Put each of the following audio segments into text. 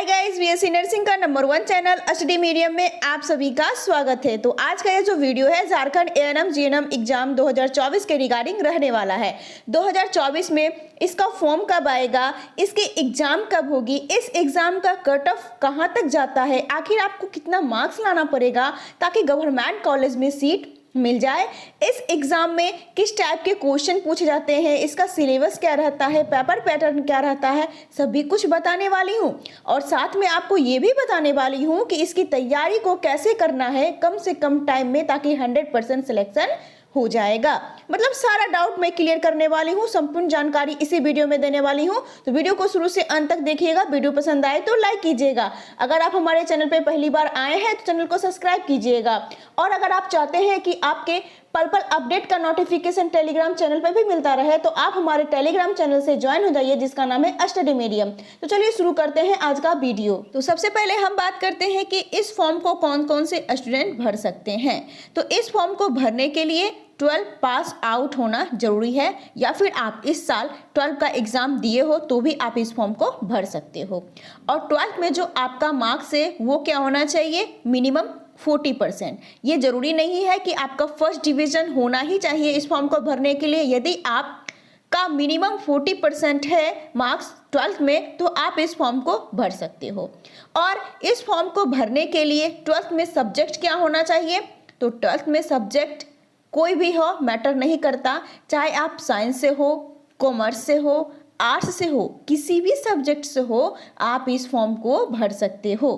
Guys, BSc nursing का number 1 channel HD medium में आप सभी का स्वागत है। तो आज का ये जो वीडियो है झारखंड एएनएम जीएनएम एग्जाम 2024 के रिगार्डिंग रहने वाला है। 2024 में इसका फॉर्म कब आएगा, इसकी एग्जाम कब होगी, इस एग्जाम का कट ऑफ कहाँ तक जाता है, आखिर आपको कितना मार्क्स लाना पड़ेगा ताकि गवर्नमेंट कॉलेज में सीट मिल जाए, इस एग्जाम में किस टाइप के क्वेश्चन पूछे जाते हैं, इसका सिलेबस क्या रहता है, पेपर पैटर्न क्या रहता है, सभी कुछ बताने वाली हूँ। और साथ में आपको ये भी बताने वाली हूँ कि इसकी तैयारी को कैसे करना है कम से कम टाइम में, ताकि 100% सिलेक्शन हो जाएगा। मतलब सारा डाउट मैं क्लियर करने वाली हूँ, संपूर्ण जानकारी इसी वीडियो में देने वाली हूँ। तो वीडियो को शुरू से अंत तक देखिएगा। वीडियो पसंद आए तो लाइक कीजिएगा। अगर आप हमारे चैनल पे पहली बार आए हैं तो चैनल को सब्सक्राइब कीजिएगा। और अगर आप चाहते हैं कि आपके पल पल अपडेट का नोटिफिकेशन टेलीग्राम चैनल पर भी मिलता रहे तो आप हमारे टेलीग्राम चैनल से ज्वाइन हो जाइए, जिसका नाम है एचडी मीडियम। तो चलिए शुरू करते हैं आज का वीडियो। तो सबसे पहले हम बात करते हैं कि इस फॉर्म को कौन कौन से स्टूडेंट भर सकते हैं। तो इस फॉर्म को भरने के लिए 12 पास आउट होना जरूरी है, या फिर आप इस साल 12 का एग्जाम दिए हो तो भी आप इस फॉर्म को भर सकते हो। और 12th में जो आपका मार्क्स है वो क्या होना चाहिए, मिनिमम 40%। ये जरूरी नहीं है कि आपका फर्स्ट डिवीजन होना ही चाहिए इस फॉर्म को भरने के लिए। यदि आप का मिनिमम 40% है मार्क्स 12th में तो आप इस फॉर्म को भर सकते हो। और इस फॉर्म को भरने के लिए 12th में सब्जेक्ट क्या होना चाहिए, तो 12th में सब्जेक्ट कोई भी हो, मैटर नहीं करता, चाहे आप साइंस से हो, कॉमर्स से हो, आर्ट्स से हो, किसी भी सब्जेक्ट से हो, आप इस फॉर्म को भर सकते हो।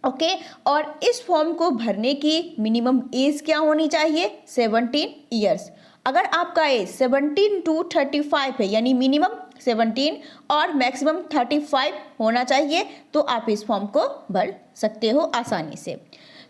ओके और इस फॉर्म को भरने की मिनिमम एज क्या होनी चाहिए, 17 ईयर्स। अगर आपका एज 17 to 35 है, यानी मिनिमम 17 और मैक्सिमम 35 होना चाहिए, तो आप इस फॉर्म को भर सकते हो आसानी से।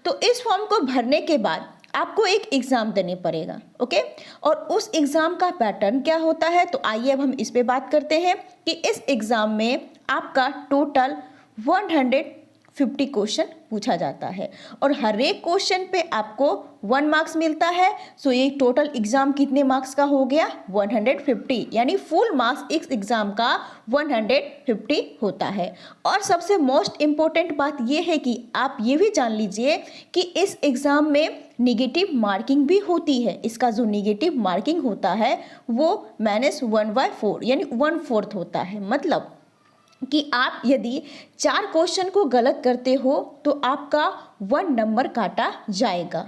तो इस फॉर्म को भरने के बाद आपको एक एग्ज़ाम देने पड़ेगा। ओके और उस एग्ज़ाम का पैटर्न क्या होता है, तो आइए अब हम इस पे बात करते हैं कि इस एग्ज़ाम में आपका टोटल 150 क्वेश्चन पूछा जाता है और हर एक क्वेश्चन पे आपको 1 मार्क्स मिलता है। सो ये टोटल एग्जाम कितने मार्क्स का हो गया, 150, यानी फुल मार्क्स इस एग्जाम का 150 होता है। और सबसे मोस्ट इम्पोर्टेंट बात ये है कि आप ये भी जान लीजिए कि इस एग्जाम में निगेटिव मार्किंग भी होती है। इसका जो निगेटिव मार्किंग होता है वो -1/4 यानी 1/4 होता है। मतलब कि आप यदि 4 क्वेश्चन को गलत करते हो तो आपका 1 नंबर काटा जाएगा।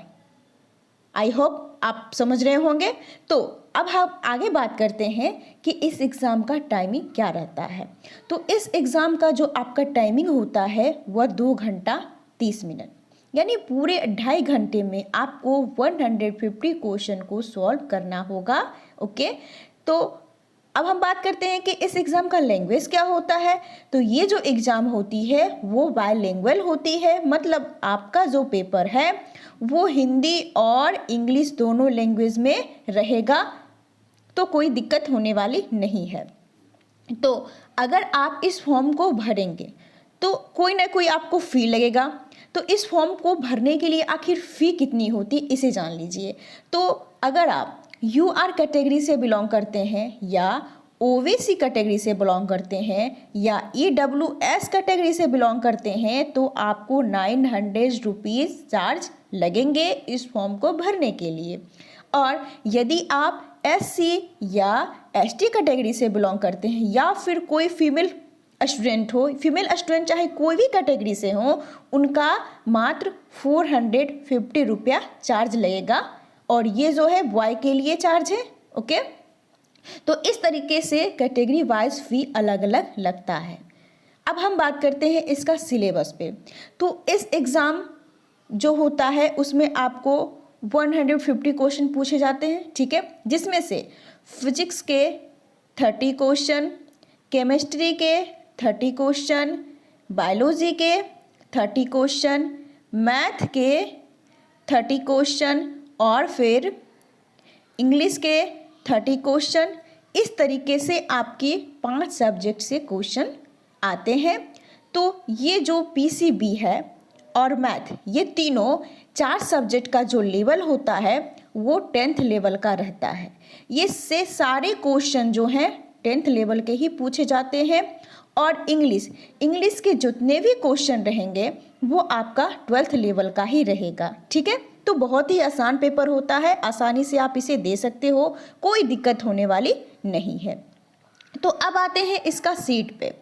आई होप आप समझ रहे होंगे। तो अब हम आगे बात करते हैं कि इस एग्ज़ाम का टाइमिंग क्या रहता है। तो इस एग्ज़ाम का जो आपका टाइमिंग होता है वह 2 घंटा 30 मिनट, यानी पूरे 2.5 घंटे में आपको 150 क्वेश्चन को सॉल्व करना होगा। ओके तो अब हम बात करते हैं कि इस एग्ज़ाम का लैंग्वेज क्या होता है। तो ये जो एग्ज़ाम होती है वो बायलैंग्वेज होती है, मतलब आपका जो पेपर है वो हिंदी और इंग्लिश दोनों लैंग्वेज में रहेगा, तो कोई दिक्कत होने वाली नहीं है। तो अगर आप इस फॉर्म को भरेंगे तो कोई ना कोई आपको फ़ी लगेगा। तो इस फॉर्म को भरने के लिए आखिर फ़ी कितनी होती इसे जान लीजिए। तो अगर आप UR कैटेगरी से बिलोंग करते हैं या OBC कैटेगरी से बिलोंग करते हैं या EWS कैटेगरी से बिलोंग करते हैं तो आपको 900 रुपीज़ चार्ज लगेंगे इस फॉर्म को भरने के लिए। और यदि आप SC या ST कैटेगरी से बिलोंग करते हैं या फिर कोई फीमेल स्टूडेंट हो, फीमेल स्टूडेंट चाहे कोई भी कैटेगरी से हो, उनका मात्र 450 रुपया चार्ज लगेगा। और ये जो है बॉय के लिए चार्ज है। ओके तो इस तरीके से कैटेगरी वाइज फ़ी अलग अलग लगता है। अब हम बात करते हैं इसका सिलेबस पे। तो इस एग्ज़ाम जो होता है उसमें आपको 150 क्वेश्चन पूछे जाते हैं, ठीक है, जिसमें से फिजिक्स के 30 क्वेश्चन, केमिस्ट्री के 30 क्वेश्चन, बायोलॉजी के 30 क्वेश्चन, मैथ के 30 क्वेश्चन और फिर इंग्लिश के 30 क्वेश्चन। इस तरीके से आपके 5 सब्जेक्ट से क्वेश्चन आते हैं। तो ये जो PCB है और मैथ, ये तीनों 4 सब्जेक्ट का जो लेवल होता है वो 10th लेवल का रहता है। ये से सारे क्वेश्चन जो हैं 10th लेवल के ही पूछे जाते हैं। और इंग्लिश के जितने भी क्वेश्चन रहेंगे वो आपका 12th लेवल का ही रहेगा। ठीक है, तो बहुत ही आसान पेपर होता है, आसानी से आप इसे दे सकते हो, कोई दिक्कत होने वाली नहीं है। तो अब आते हैं इसका सीट पे।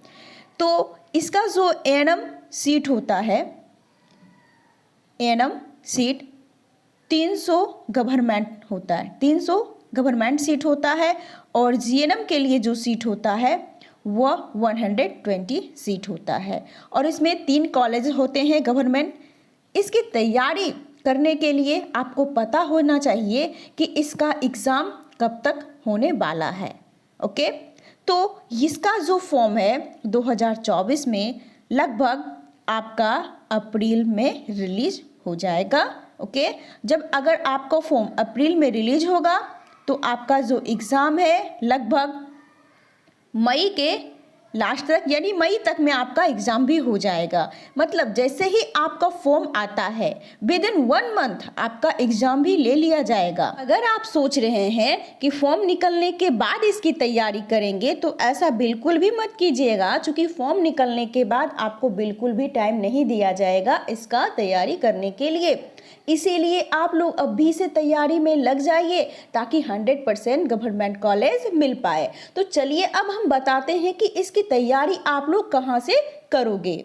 तो इसका जो एएनएम सीट होता है, एएनएम सीट 300 गवर्नमेंट होता है, 300 गवर्नमेंट सीट होता है, और जीएनएम के लिए जो सीट होता है वह 120 सीट होता है, और इसमें 3 कॉलेज होते हैं गवर्नमेंट। इसकी तैयारी करने के लिए आपको पता होना चाहिए कि इसका एग्ज़ाम कब तक होने वाला है। ओके, तो इसका जो फॉर्म है 2024 में लगभग आपका अप्रैल में रिलीज हो जाएगा। ओके, जब अगर आपका फॉर्म अप्रैल में रिलीज होगा तो आपका जो एग्ज़ाम है लगभग मई के लास्ट तक, यानी मई तक में आपका एग्ज़ाम भी हो जाएगा। मतलब जैसे ही आपका फॉर्म आता है विद इन 1 मंथ आपका एग्ज़ाम भी ले लिया जाएगा। अगर आप सोच रहे हैं कि फॉर्म निकलने के बाद इसकी तैयारी करेंगे तो ऐसा बिल्कुल भी मत कीजिएगा, क्योंकि फॉर्म निकलने के बाद आपको बिल्कुल भी टाइम नहीं दिया जाएगा इसका तैयारी करने के लिए। इसीलिए आप लोग अभी से तैयारी में लग जाइए ताकि 100% गवर्नमेंट कॉलेज मिल पाए। तो चलिए अब हम बताते हैं कि इसकी तैयारी आप लोग कहाँ से करोगे।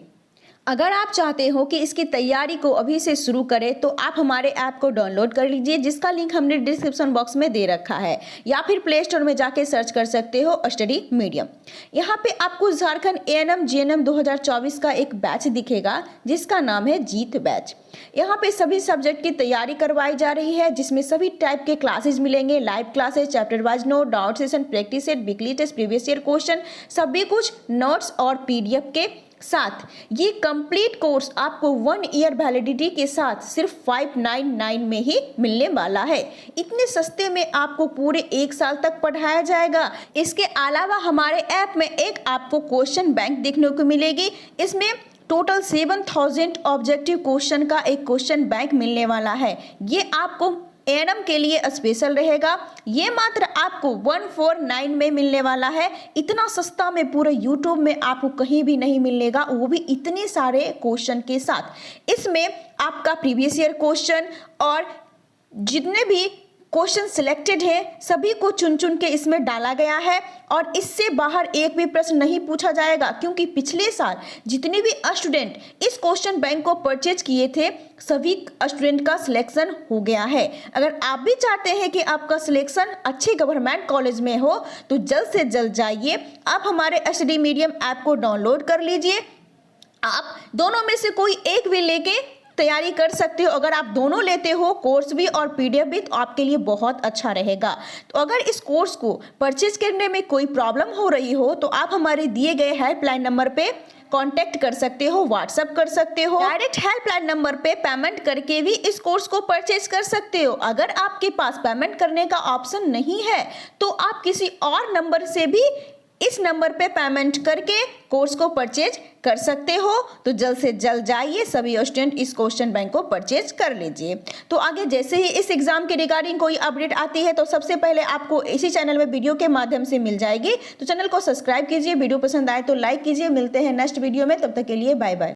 अगर आप चाहते हो कि इसकी तैयारी को अभी से शुरू करें तो आप हमारे ऐप को डाउनलोड कर लीजिए, जिसका लिंक हमने डिस्क्रिप्शन बॉक्स में दे रखा है, या फिर प्ले स्टोर में जाके सर्च कर सकते हो स्टडी मीडियम। यहाँ पे आपको झारखंड एएनएम जीएनएम 2024 का एक बैच दिखेगा जिसका नाम है जीत बैच। यहाँ पे सभी सब्जेक्ट की तैयारी करवाई जा रही है, जिसमें सभी टाइप के क्लासेस मिलेंगे, live classes, chapter wise note, doubt session, practice set, weekly test, previous year question, सभी कुछ नोट्स और पीडीएफ के साथ। ये कंप्लीट कोर्स आपको 1 ईयर वैलिडिटी के साथ सिर्फ 599 में ही मिलने वाला है। इतने सस्ते में आपको पूरे 1 साल तक पढ़ाया जाएगा। इसके अलावा हमारे ऐप में एक आपको क्वेश्चन बैंक देखने को मिलेगी। इसमें टोटल 7000 ऑब्जेक्टिव क्वेश्चन का एक क्वेश्चन बैंक मिलने वाला है। ये आपको एएनएम के लिए स्पेशल रहेगा। ये मात्र आपको 149 में मिलने वाला है। इतना सस्ता में पूरे यूट्यूब में आपको कहीं भी नहीं मिलेगा, वो भी इतने सारे क्वेश्चन के साथ। इसमें आपका प्रीवियस ईयर क्वेश्चन और जितने भी क्वेश्चन सिलेक्टेड है सभी को चुन चुन के इसमें डाला गया है, और इससे बाहर एक भी प्रश्न नहीं पूछा जाएगा, क्योंकि पिछले साल जितने भी स्टूडेंट इस क्वेश्चन बैंक को परचेज किए थे सभी स्टूडेंट का सिलेक्शन हो गया है। अगर आप भी चाहते हैं कि आपका सिलेक्शन अच्छे गवर्नमेंट कॉलेज में हो तो जल्द से जल्द जाइए, आप हमारे स्टडी मीडियम ऐप को डाउनलोड कर लीजिए। आप दोनों में से कोई एक भी लेके तैयारी कर सकते हो। अगर आप दोनों लेते हो, कोर्स भी और पीडीएफ भी, तो आपके लिए बहुत अच्छा रहेगा। तो अगर इस कोर्स को परचेज करने में कोई प्रॉब्लम हो रही हो तो आप हमारे दिए गए हेल्पलाइन नंबर पे कांटेक्ट कर सकते हो, व्हाट्सएप कर सकते हो, डायरेक्ट हेल्पलाइन नंबर पे पेमेंट करके भी इस कोर्स को परचेज कर सकते हो। अगर आपके पास पेमेंट करने का ऑप्शन नहीं है तो आप किसी और नंबर से भी इस नंबर पे पेमेंट करके कोर्स को परचेज कर सकते हो। तो जल्द से जल्द जाइए, सभी स्टूडेंट इस क्वेश्चन बैंक को परचेज कर लीजिए। तो आगे जैसे ही इस एग्जाम के रिगार्डिंग कोई अपडेट आती है तो सबसे पहले आपको इसी चैनल में वीडियो के माध्यम से मिल जाएगी। तो चैनल को सब्सक्राइब कीजिए, वीडियो पसंद आए तो लाइक कीजिए। मिलते हैं नेक्स्ट वीडियो में, तब तक के लिए बाय बाय।